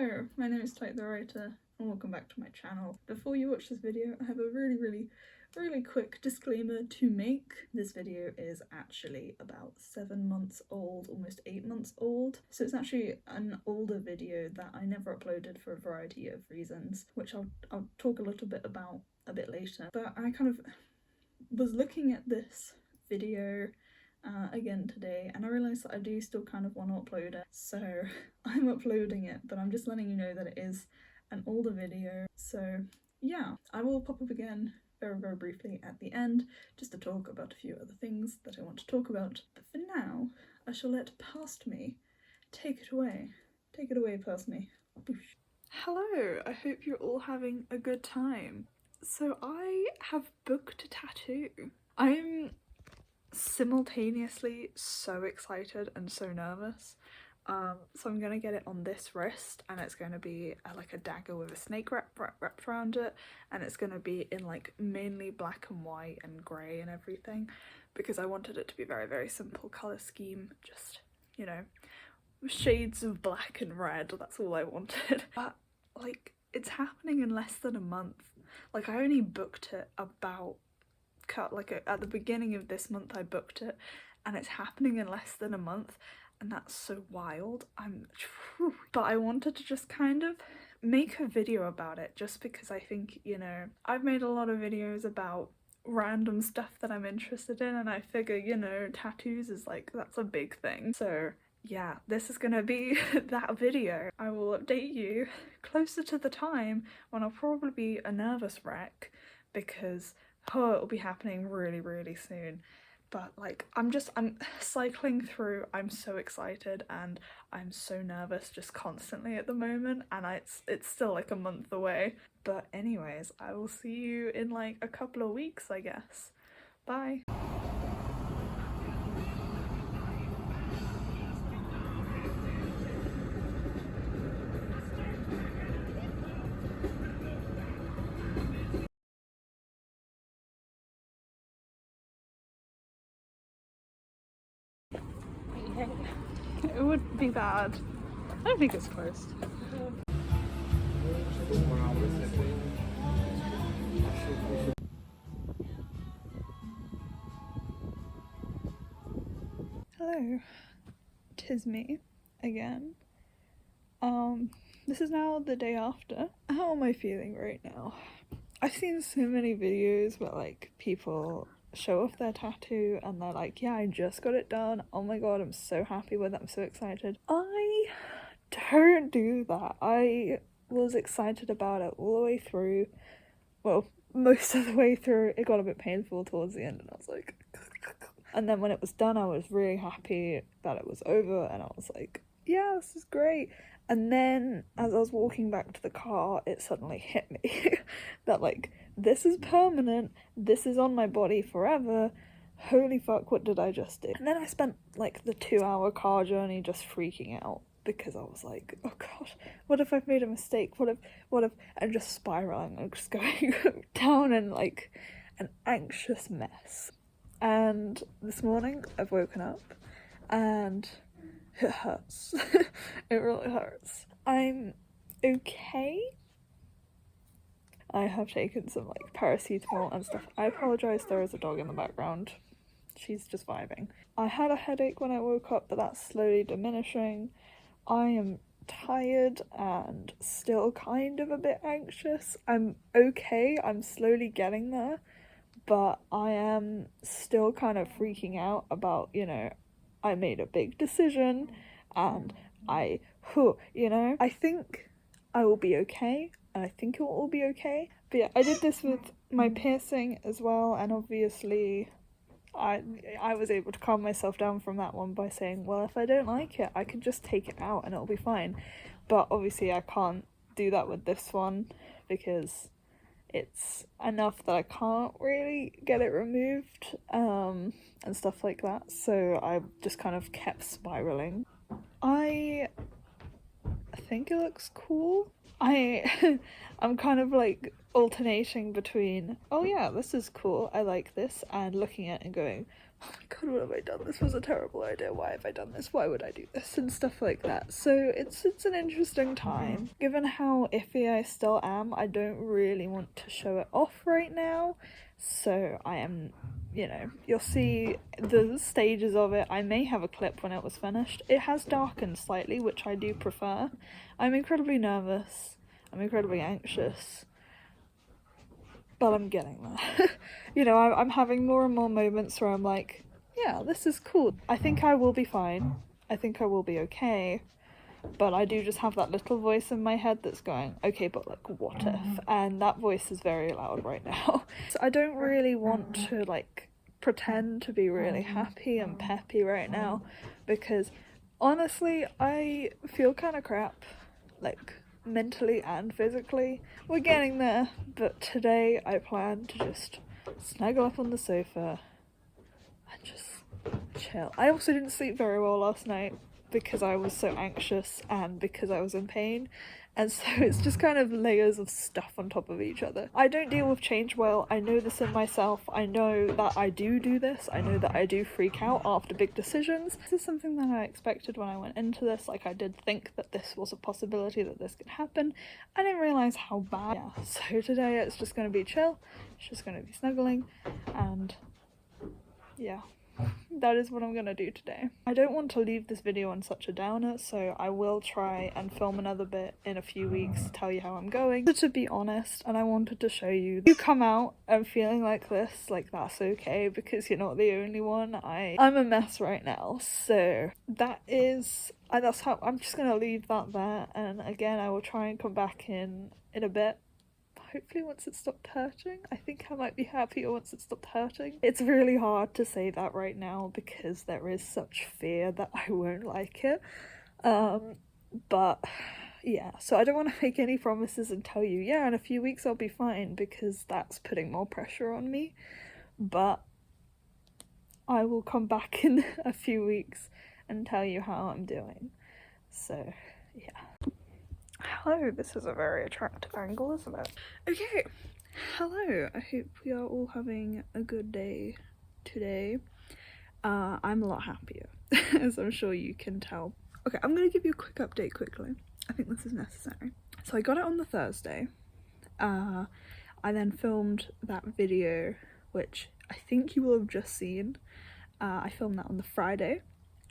Hello, my name is Tyke the Writer and welcome back to my channel. Before you watch this video, I have a really quick disclaimer to make. This video is actually about 7 months old, almost 8 months old. So it's actually an older video that I never uploaded for a variety of reasons, which I'll talk a little bit about a bit later. But I kind of was looking at this video again today and I realised that I do still kind of want to upload it, so I'm uploading it, but I'm just letting you know that it is an older video. So yeah, I will pop up again very briefly at the end just to talk about a few other things that I want to talk about, but for now I shall let past me take it away. Take it away, past me. Boosh. Hello, I hope you're all having a good time. So I have booked a tattoo. I'm simultaneously so excited and so nervous. So I'm gonna get it on this wrist and it's gonna be like a dagger with a snake wrapped around it, and it's gonna be in like mainly black and white and grey and everything because I wanted it to be very simple colour scheme, just, you know, shades of black and red, that's all I wanted. But like, it's happening in less than a month. Like, I only booked it about at the beginning of this month. I booked it and it's happening in less than a month, and that's so wild. But I wanted to just kind of make a video about it just because I think, you know, I've made a lot of videos about random stuff that I'm interested in, and I figure, you know, tattoos is like, that's a big thing. So yeah, this is gonna be that video. I will update you closer to the time when I'll probably be a nervous wreck because it'll be happening really soon. But like, I'm cycling through, I'm so excited and I'm so nervous just constantly at the moment, and it's still like a month away. But anyways, I will see you in like a couple of weeks, I guess. Bye. It would be bad. I don't think it's closed. Hello, 'tis me again. This is now the day after. How am I feeling right now? I've seen so many videos where like people show off their tattoo and they're like, yeah, I just got it done, oh my god, I'm so happy with it, I'm so excited. I don't do that. I was excited about it all the way through. Well, most of the way through. It got a bit painful towards the end and I was like and then when it was done I was really happy that it was over and I was like, yeah, this is great. And then as I was walking back to the car, it suddenly hit me that like, this is permanent, this is on my body forever, holy fuck, what did I just do? And then I spent like the 2-hour car journey just freaking out because I was like, oh god, what if I've made a mistake, what if, and just spiraling, I'm just going down in like an anxious mess. And this morning I've woken up and it hurts. It really hurts. I'm okay. I have taken some like paracetamol and stuff. I apologise, there is a dog in the background. She's just vibing. I had a headache when I woke up, but that's slowly diminishing. I am tired and still kind of a bit anxious. I'm okay, I'm slowly getting there, but I am still kind of freaking out about, you know, I made a big decision and you know, I think I will be okay and I think it will all be okay. But yeah, I did this with my piercing as well, and obviously I was able to calm myself down from that one by saying, well, if I don't like it, I can just take it out and it'll be fine. But obviously I can't do that with this one because it's enough that I can't really get it removed and stuff like that, so I just kind of kept spiraling. I think it looks cool. I'm kind of like alternating between, oh yeah, this is cool, I like this, and looking at it and going, oh my god, what have I done? This was a terrible idea. Why have I done this? Why would I do this? And stuff like that. So it's an interesting time. Given how iffy I still am, I don't really want to show it off right now. So I am, you know, you'll see the stages of it. I may have a clip when it was finished. It has darkened slightly, which I do prefer. I'm incredibly nervous. I'm incredibly anxious. But I'm getting there. You know, I'm having more and more moments where I'm like, yeah, this is cool. I think I will be fine. I think I will be okay. But I do just have that little voice in my head that's going, okay, but like, what if? And that voice is very loud right now. So I don't really want to like pretend to be really happy and peppy right now, because honestly, I feel kind of crap, like mentally and physically. We're getting there, but today I plan to just snuggle up on the sofa and just chill. I also didn't sleep very well last night because I was so anxious and because I was in pain, and so it's just kind of layers of stuff on top of each other. I don't deal with change well. I know this in myself. I know that I do this. I know that I do freak out after big decisions. This is something that I expected when I went into this. Like, I did think that this was a possibility, that this could happen. I didn't realise how bad. Yeah, so today it's just going to be chill. It's just going to be snuggling, and yeah. That is what I'm gonna do today. I don't want to leave this video on such a downer, so I will try and film another bit in a few weeks to tell you how I'm going. But to be honest, and I wanted to show you, you come out and feeling like this, like, that's okay, because you're not the only one. I'm a mess right now, so that's how I'm just gonna leave that there. And again, I will try and come back in a bit. Hopefully once it stopped hurting. I think I might be happier once it stopped hurting. It's really hard to say that right now because there is such fear that I won't like it. But yeah, so I don't want to make any promises and tell you, yeah, in a few weeks I'll be fine, because that's putting more pressure on me. But I will come back in a few weeks and tell you how I'm doing. So yeah. Hello, this is a very attractive angle, isn't it? Okay, hello, I hope we are all having a good day today. I'm a lot happier, as I'm sure you can tell. Okay, I'm gonna give you a quick update quickly. I think this is necessary. So I got it on the Thursday. I then filmed that video, which I think you will have just seen. I filmed that on the Friday.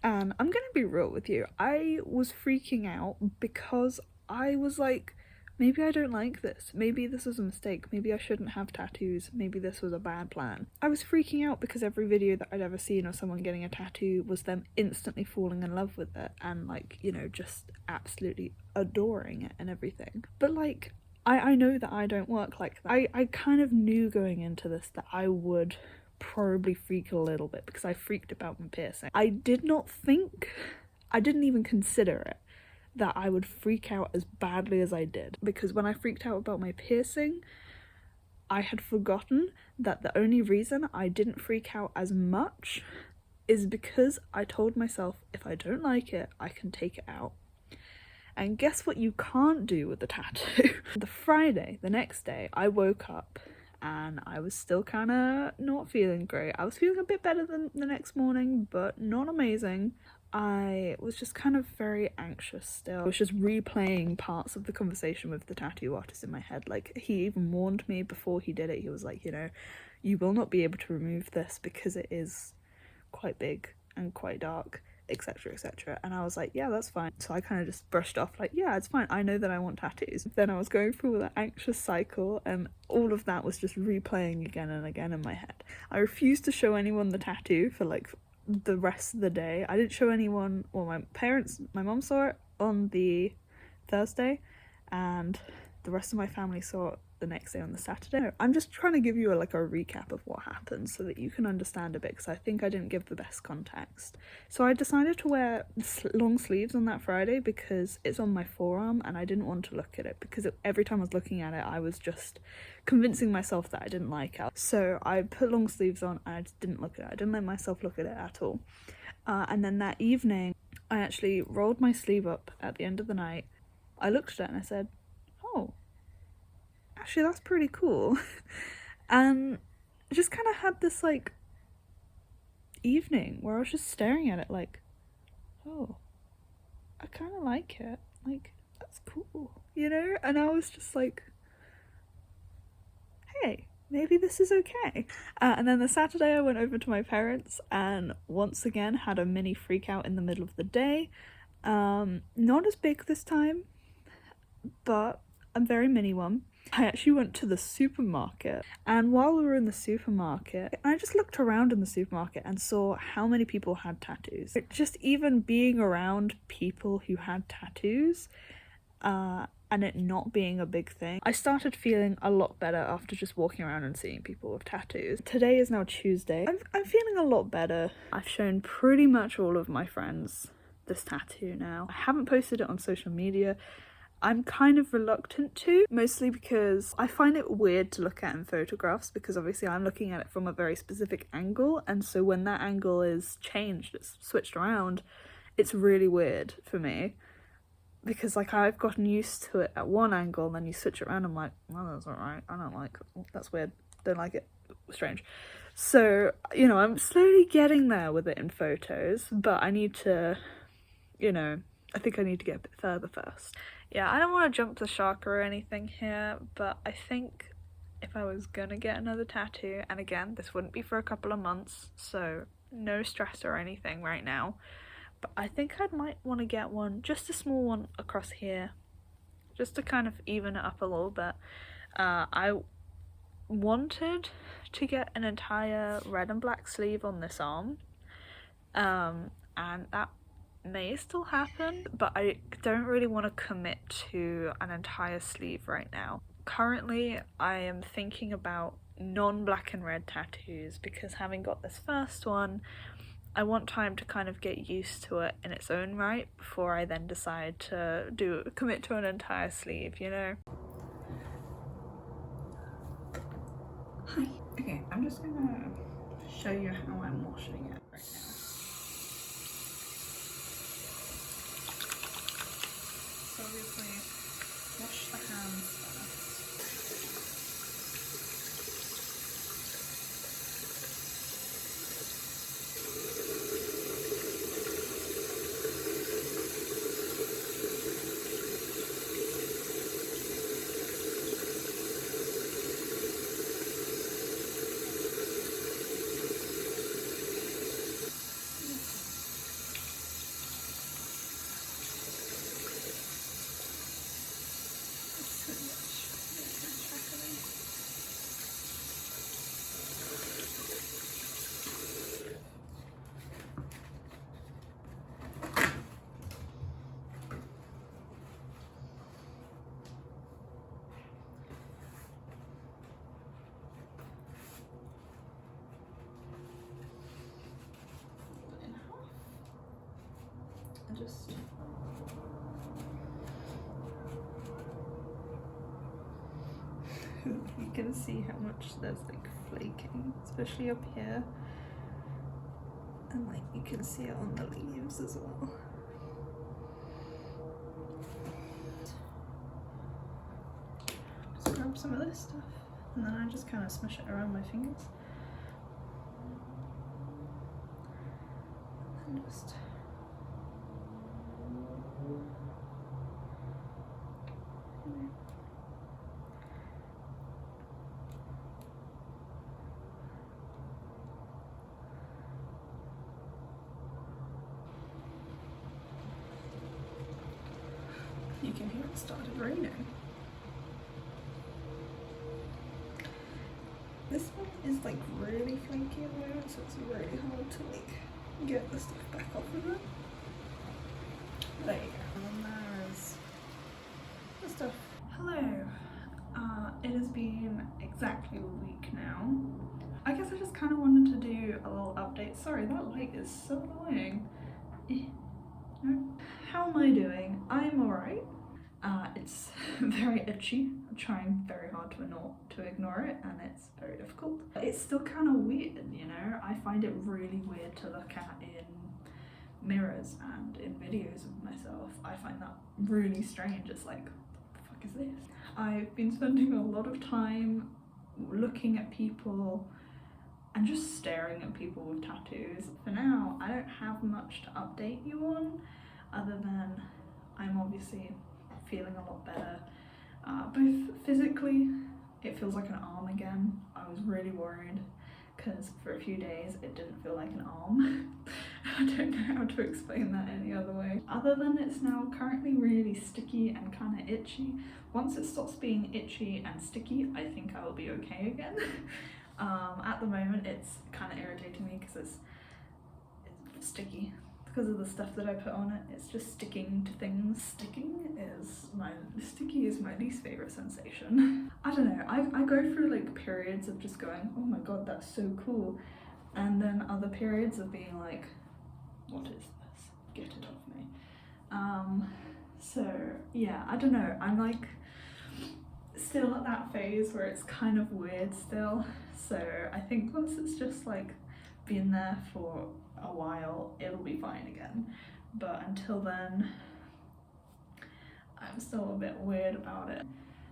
And I'm gonna be real with you, I was freaking out because I was like, maybe I don't like this. Maybe this was a mistake. Maybe I shouldn't have tattoos. Maybe this was a bad plan. I was freaking out because every video that I'd ever seen of someone getting a tattoo was them instantly falling in love with it and, like, you know, just absolutely adoring it and everything. But like, I know that I don't work like that. I kind of knew going into this that I would probably freak a little bit because I freaked about my piercing. I didn't even consider it that I would freak out as badly as I did, because when I freaked out about my piercing, I had forgotten that the only reason I didn't freak out as much is because I told myself if I don't like it, I can take it out. And guess what you can't do with the tattoo? The Friday, the next day, I woke up and I was still kind of not feeling great. I was feeling a bit better than the next morning, but not amazing. I was just kind of very anxious still. I was just replaying parts of the conversation with the tattoo artist in my head. Like, he even warned me before he did it. He was like, you know, you will not be able to remove this because it is quite big and quite dark, etc, etc. And I was like, yeah, that's fine. So I kind of just brushed off like, yeah, it's fine, I know that I want tattoos. Then I was going through that anxious cycle and all of that was just replaying again and again in my head. I refused to show anyone the tattoo for like the rest of the day. I didn't show anyone. Well, my mom saw it on the Thursday and the rest of my family saw it the next day on the Saturday. I'm just trying to give you a recap of what happened so that you can understand a bit, because I think I didn't give the best context. So I decided to wear long sleeves on that Friday because it's on my forearm and I didn't want to look at it, because every time I was looking at it I was just convincing myself that I didn't like it. So I put long sleeves on and I just didn't look at it. I didn't let myself look at it at all. And then that evening I actually rolled my sleeve up at the end of the night. I looked at it and I said, oh, actually that's pretty cool. And just kind of had this like evening where I was just staring at it like, oh, I kind of like it. Like, that's cool, you know? And I was just like, hey, maybe this is okay. And then the Saturday I went over to my parents and once again had a mini freak out in the middle of the day. Not as big this time, but a very mini one. I actually went to the supermarket, and while we were in the supermarket, I just looked around in the supermarket and saw how many people had tattoos. Just even being around people who had tattoos, and it not being a big thing, I started feeling a lot better after just walking around and seeing people with tattoos. Today is now Tuesday. I'm feeling a lot better. I've shown pretty much all of my friends this tattoo now. I haven't posted it on social media. I'm kind of reluctant to, mostly because I find it weird to look at in photographs because obviously I'm looking at it from a very specific angle, and so when that angle is changed, it's switched around, it's really weird for me because like I've gotten used to it at one angle and then you switch it around, I'm like, well, that's alright, I don't like it. That's weird, don't like it, strange. So, you know, I'm slowly getting there with it in photos, but I need to, you know, I think I need to get a bit further first. Yeah, I don't want to jump the shark or anything here, but I think if I was gonna get another tattoo, and again, this wouldn't be for a couple of months, so no stress or anything right now, but I think I might want to get one, just a small one across here, just to kind of even it up a little bit. I wanted to get an entire red and black sleeve on this arm, and that may still happen, but I don't really want to commit to an entire sleeve right now. Currently, I am thinking about non-black and red tattoos because having got this first one, I want time to kind of get used to it in its own right before I then decide to commit to an entire sleeve, you know? Hi. Okay, I'm just gonna show you how I'm washing it right now. So obviously, wash the hands first. Just you can see how much there's like flaking, especially up here, and like you can see it on the leaves as well. Just grab some of this stuff and then I just kind of smush it around my fingers and just you can hear it started raining. This one is like really flaky at the moment, so it's really hard to like get the stuff back off of it. There you go. And then there's the stuff. Hello. It has been exactly a week now. I guess I just kind of wanted to do a little update. Sorry, that light is so annoying. No. How am I doing? I'm alright. It's very itchy. I'm trying very hard to ignore it, and it's very difficult. It's still kind of weird, you know? I find it really weird to look at in mirrors and in videos of myself. I find that really strange. It's like, what the fuck is this? I've been spending a lot of time looking at people and just staring at people with tattoos. For now, I don't have much to update you on, other than I'm obviously feeling a lot better. Both physically, it feels like an arm again. I was really worried because for a few days it didn't feel like an arm. I don't know how to explain that any other way. Other than it's now currently really sticky and kind of itchy. Once it stops being itchy and sticky, I think I will be okay again. At the moment it's kind of irritating me because it's sticky. Because of the stuff that I put on it, it's just sticking to things. Sticky is my least favorite sensation. I don't know, I go through like periods of just going, oh my god, that's so cool, and then other periods of being like, what is this? Get it off me. So yeah, I don't know, I'm like still at that phase where it's kind of weird still. So I think once it's just like been there for a while, it'll be fine again. But until then, I'm still a bit weird about it.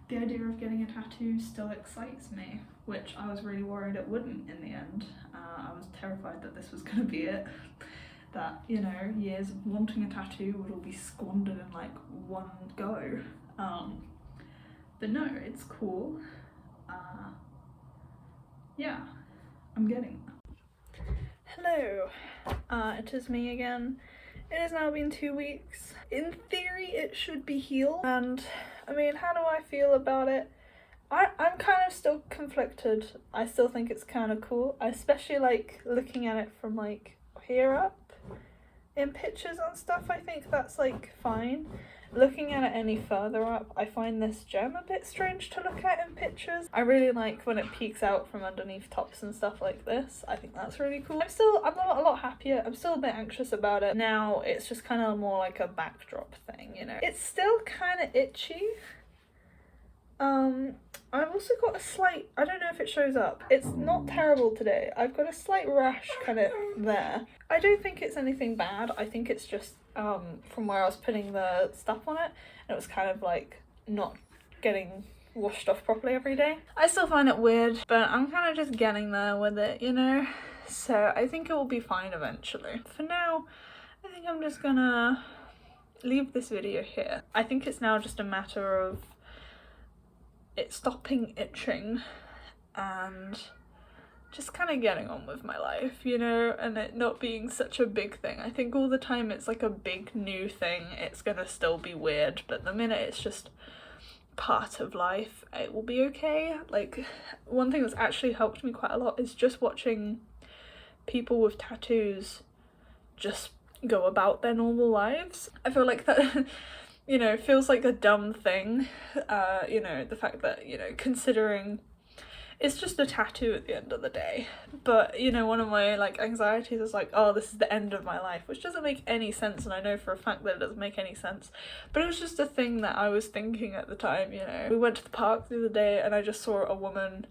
The idea of getting a tattoo still excites me, which I was really worried it wouldn't in the end. I was terrified that this was gonna be it. That, you know, years of wanting a tattoo would all be squandered in like one go. But no, it's cool. Yeah, I'm getting that. Hello, it is me again. It has now been 2 weeks. In theory, it should be healed, and I mean, how do I feel about it? I'm kind of still conflicted. I still think it's kind of cool. I especially like looking at it from like here up in pictures and stuff. I think that's like fine. Looking at it any further up, I find this gem a bit strange to look at in pictures. I really like when it peeks out from underneath tops and stuff like this. I think that's really cool. I'm a lot happier. I'm still a bit anxious about it. Now it's just kind of more like a backdrop thing, you know. It's still kind of itchy. I've also got a slight, I don't know if it shows up. It's not terrible today. I've got a slight rash kind of there. I don't think it's anything bad. I think it's just from where I was putting the stuff on it, and it was kind of like not getting washed off properly every day. I still find it weird, but I'm kind of just getting there with it, you know? So I think it will be fine eventually. For now, I think I'm just gonna leave this video here. I think it's now just a matter of it stopping itching and just kind of getting on with my life, you know, and it not being such a big thing. I think all the time it's like a big new thing, it's gonna still be weird, but the minute it's just part of life, it will be okay. Like, one thing that's actually helped me quite a lot is just watching people with tattoos just go about their normal lives. I feel like that you know, feels like a dumb thing, you know, the fact that, you know, considering it's just a tattoo at the end of the day. But, you know, one of my, like, anxieties is like, oh, this is the end of my life, which doesn't make any sense, and I know for a fact that it doesn't make any sense. But it was just a thing that I was thinking at the time, you know. We went to the park the other day, and I just saw a woman,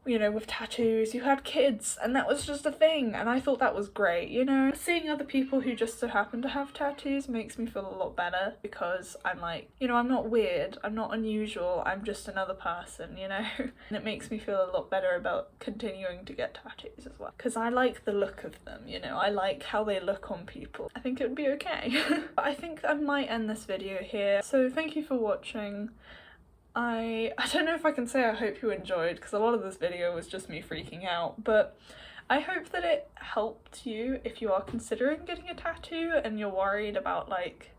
you know, with tattoos who had kids, and that was just a thing, and I thought that was great, you know. Seeing other people who just so happen to have tattoos makes me feel a lot better, because I'm like, you know, I'm not weird, I'm not unusual, I'm just another person, you know. And it makes me feel a lot better about continuing to get tattoos as well, because I like the look of them, you know, I like how they look on people. I think it would be okay. But I think I might end this video here, so thank you for watching. I don't know if I can say I hope you enjoyed, because a lot of this video was just me freaking out, but I hope that it helped you if you are considering getting a tattoo and you're worried about like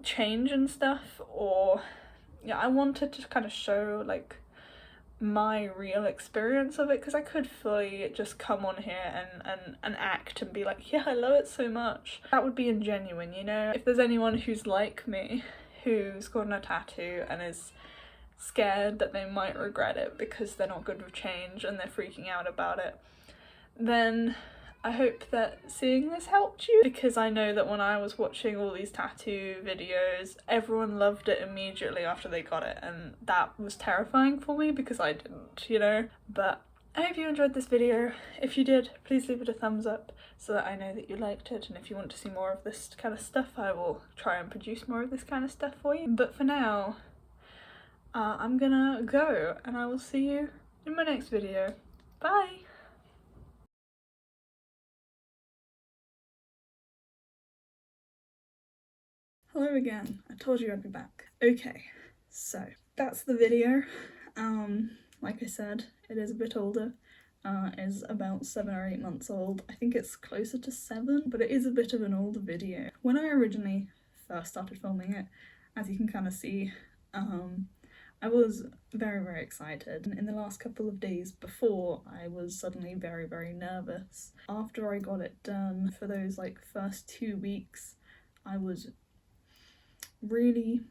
change and stuff. Or yeah, I wanted to kind of show like my real experience of it, because I could fully just come on here and act and be like, yeah, I love it so much. That would be ingenuine, you know. If there's anyone who's like me, who's gotten a tattoo and is scared that they might regret it because they're not good with change and they're freaking out about it, then I hope that seeing this helped you, because I know that when I was watching all these tattoo videos, everyone loved it immediately after they got it, and that was terrifying for me because I didn't, you know. But I hope you enjoyed this video. If you did, please leave it a thumbs up so that I know that you liked it, and if you want to see more of this kind of stuff, I will try and produce more of this kind of stuff for you. But for now, I'm gonna go, and I will see you in my next video. Bye! Hello again. I told you I'd be back. Okay, so that's the video. Like I said, it is a bit older. Is about 7 or 8 months old. I think it's closer to 7, but it is a bit of an older video. When I originally first started filming it, as you can kind of see, I was very, very excited. In the last couple of days before, I was suddenly very, very nervous. After I got it done, for those like first 2 weeks, I was really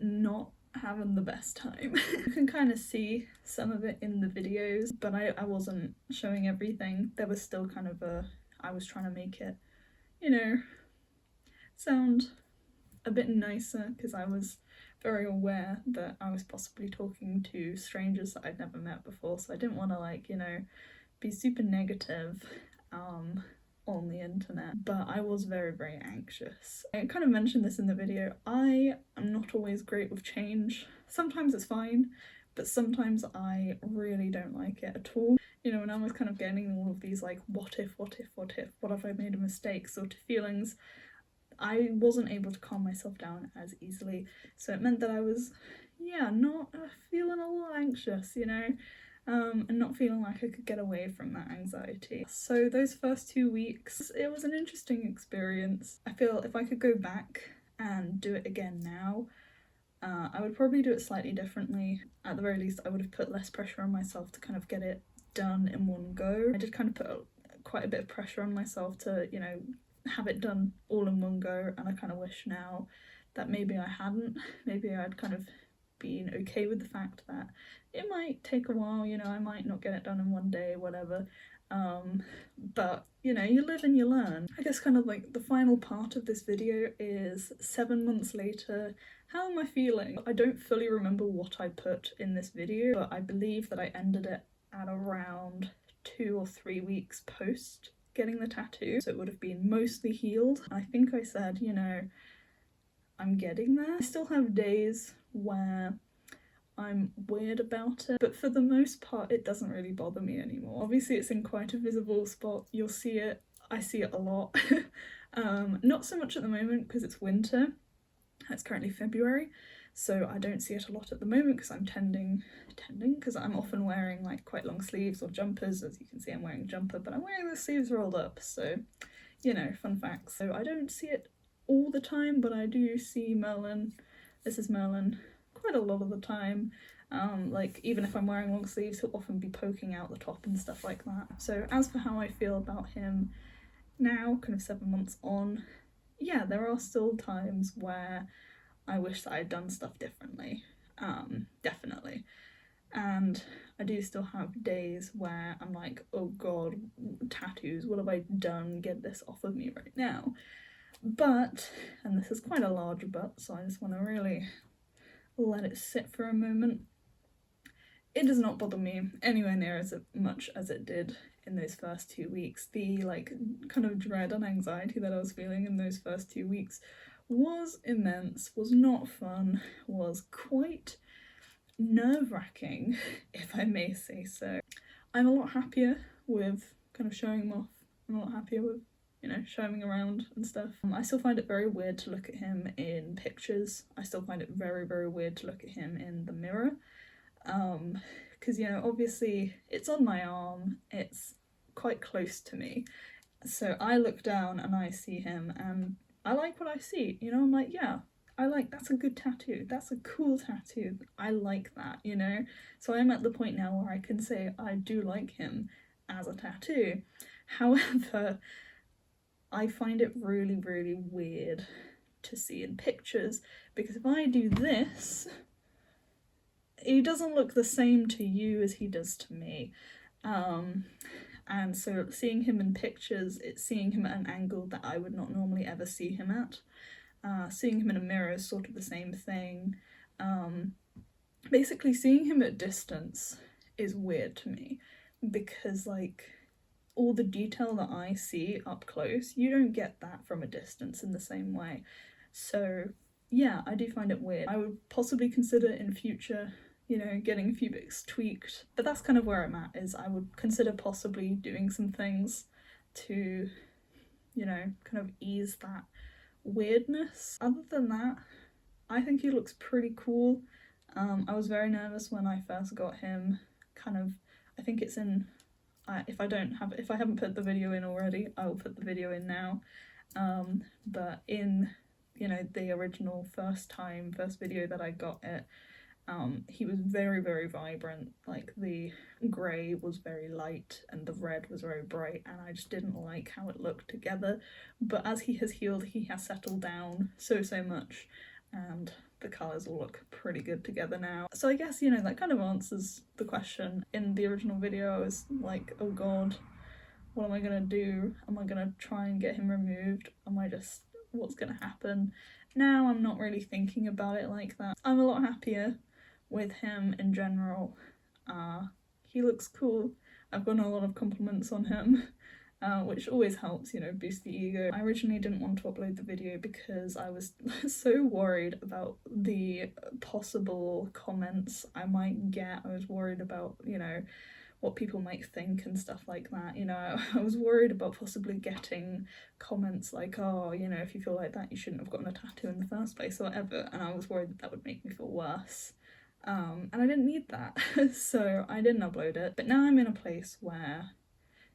not having the best time. You can kind of see some of it in the videos, but I wasn't showing everything. There was still kind of I was trying to make it, you know, sound a bit nicer, because I was very aware that I was possibly talking to strangers that I'd never met before, so I didn't want to, like, you know, be super negative on the internet. But I was very, very anxious. I kind of mentioned this in the video. I am not always great with change. Sometimes it's fine, but sometimes I really don't like it at all. You know, when I was kind of getting all of these like what if, what have I made a mistake sort of feelings, I wasn't able to calm myself down as easily, so it meant that I was, yeah, not feeling a little anxious, you know, and not feeling like I could get away from that anxiety. So those first 2 weeks, it was an interesting experience. I feel if I could go back and do it again now, I would probably do it slightly differently. At the very least, I would have put less pressure on myself to kind of get it done in one go. I did kind of put quite a bit of pressure on myself to, you know, have it done all in one go, and I kind of wish now that maybe I hadn't. Maybe I'd kind of been okay with the fact that it might take a while, you know, I might not get it done in one day, whatever. But you know, you live and you learn. I guess kind of like the final part of this video is 7 months later. How am I feeling? I don't fully remember what I put in this video, but I believe that I ended it at around 2 or 3 weeks post getting the tattoo, so it would have been mostly healed. I think I said, you know, I'm getting there. I still have days where I'm weird about it, but for the most part it doesn't really bother me anymore. Obviously it's in quite a visible spot, you'll see it, I see it a lot. Not so much at the moment because it's winter, it's currently February, so I don't see it a lot at the moment because I'm tending, because I'm often wearing like quite long sleeves or jumpers. As you can see, I'm wearing a jumper, but I'm wearing the sleeves rolled up, so, you know, fun facts. So I don't see it all the time, but I do see Merlin, this is Merlin, quite a lot of the time. Like even if I'm wearing long sleeves, he'll often be poking out the top and stuff like that. So as for how I feel about him now, kind of 7 months on, yeah, there are still times where I wish that I'd done stuff differently, definitely. And I do still have days where I'm like, oh god, tattoos, what have I done? Get this off of me right now. But, and this is quite a large but, so I just want to really let it sit for a moment, it does not bother me anywhere near as much as it did in those first 2 weeks. The like kind of dread and anxiety that I was feeling in those first 2 weeks was immense, was not fun, was quite nerve-wracking, if I may say so. I'm a lot happier with kind of showing him off. I'm a lot happier with, you know, showing him around and stuff. I still find it very weird to look at him in pictures. I still find it very, very weird to look at him in the mirror. Because, you know, obviously it's on my arm, it's quite close to me. So I look down and I see him and I like what I see, you know, I'm like, yeah, that's a good tattoo, that's a cool tattoo, I like that, you know. So I'm at the point now where I can say I do like him as a tattoo. However, I find it really, really weird to see in pictures, because if I do this, he doesn't look the same to you as he does to me. And so seeing him in pictures, it's seeing him at an angle that I would not normally ever see him at. Seeing him in a mirror is sort of the same thing. Basically seeing him at distance is weird to me, because like all the detail that I see up close, you don't get that from a distance in the same way. So yeah, I do find it weird. I would possibly consider in future, you know, getting a few bits tweaked, but that's kind of where I'm at, is I would consider possibly doing some things to, you know, kind of ease that weirdness. Other than that, I think he looks pretty cool. I was very nervous when I first got him. I think it's in, if I haven't put the video in already, I will put the video in now. But in, the original first video that I got it, he was very, very vibrant. Like, the grey was very light and the red was very bright, and I just didn't like how it looked together. But as he has healed, he has settled down so much, and the colours all look pretty good together now. So I guess, that kind of answers the question. In the original video, I was like, oh god, what am I gonna do? Am I gonna try and get him removed? What's gonna happen? Now I'm not really thinking about it like that. I'm a lot happier with him in general. He looks cool. I've gotten a lot of compliments on him, which always helps, boost the ego. I originally didn't want to upload the video because I was so worried about the possible comments I might get. I was worried about, what people might think and stuff like that. I was worried about possibly getting comments like, oh, if you feel like that, you shouldn't have gotten a tattoo in the first place or whatever, and I was worried that would make me feel worse. And I didn't need that, so I didn't upload it. But now I'm in a place where,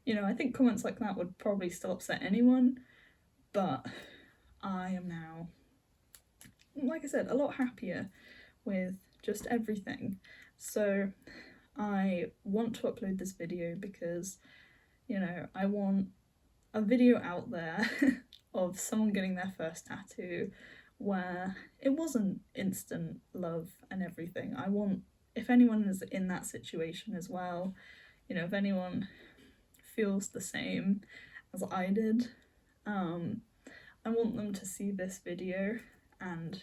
I think comments like that would probably still upset anyone, but I am now, like I said, a lot happier with just everything. So I want to upload this video because, I want a video out there of someone getting their first tattoo where it wasn't instant love and everything. I want, if anyone is in that situation as well, if anyone feels the same as I did, I want them to see this video and,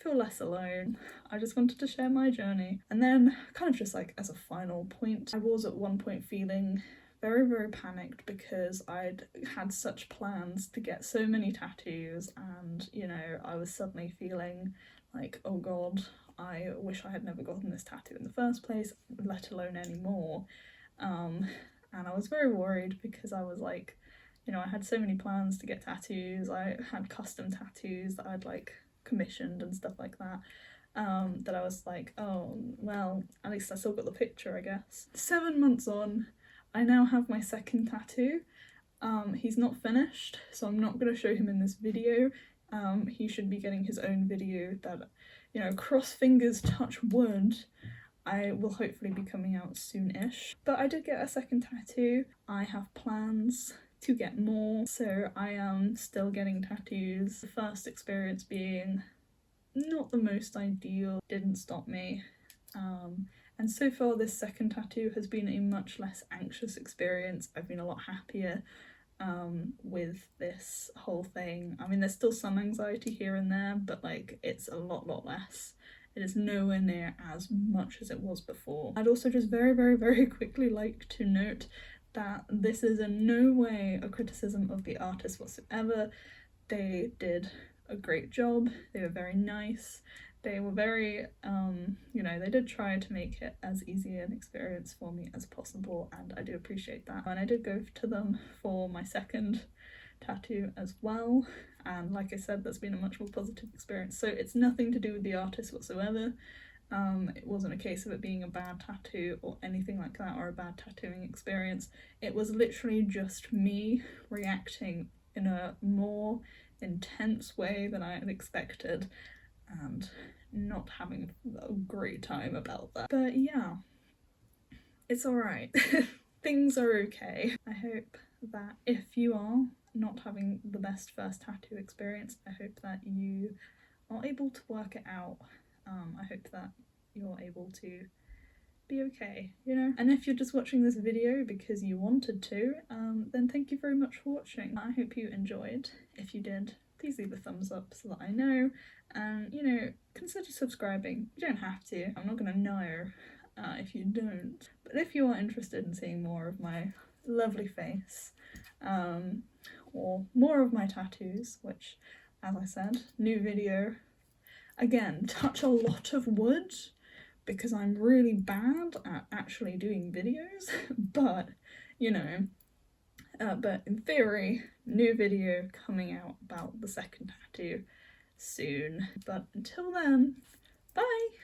feel less alone. I just wanted to share my journey. And then, kind of just like as a final point, I was at one point feeling very, very panicked because I'd had such plans to get so many tattoos, and, I was suddenly feeling like, oh god, I wish I had never gotten this tattoo in the first place, let alone any more. And I was very worried because I was like, I had so many plans to get tattoos. I had custom tattoos that I'd like commissioned and stuff like that, that I was like, oh well, at least I still got the picture, I guess. 7 months on, I now have my second tattoo. He's not finished, so I'm not going to show him in this video. He should be getting his own video that, cross fingers, touch wood, I will hopefully be coming out soon-ish. But I did get a second tattoo. I have plans to get more, so I am still getting tattoos. The first experience being not the most ideal, didn't stop me. And so far this second tattoo has been a much less anxious experience. I've been a lot happier with this whole thing. I mean, there's still some anxiety here and there, but like it's a lot less. It is nowhere near as much as it was before. I'd also just very quickly like to note that this is in no way a criticism of the artist whatsoever. They did a great job, they were very nice, they were very, they did try to make it as easy an experience for me as possible, and I do appreciate that. And I did go to them for my second tattoo as well, and like I said, that's been a much more positive experience. So it's nothing to do with the artist whatsoever. It wasn't a case of it being a bad tattoo or anything like that, or a bad tattooing experience. It was literally just me reacting in a more intense way than I had expected and not having a great time about that. But yeah, it's alright. Things are okay. I hope that if you are not having the best first tattoo experience, I hope that you are able to work it out. I hope that you're able to be okay, And if you're just watching this video because you wanted to, then thank you very much for watching. I hope you enjoyed. If you did, please leave a thumbs up so that I know, and, consider subscribing. You don't have to. I'm not gonna know if you don't. But if you are interested in seeing more of my lovely face, or more of my tattoos, which, as I said, new video. Again, touch a lot of wood because I'm really bad at actually doing videos, but, But in theory, new video coming out about the second tattoo soon. But until then,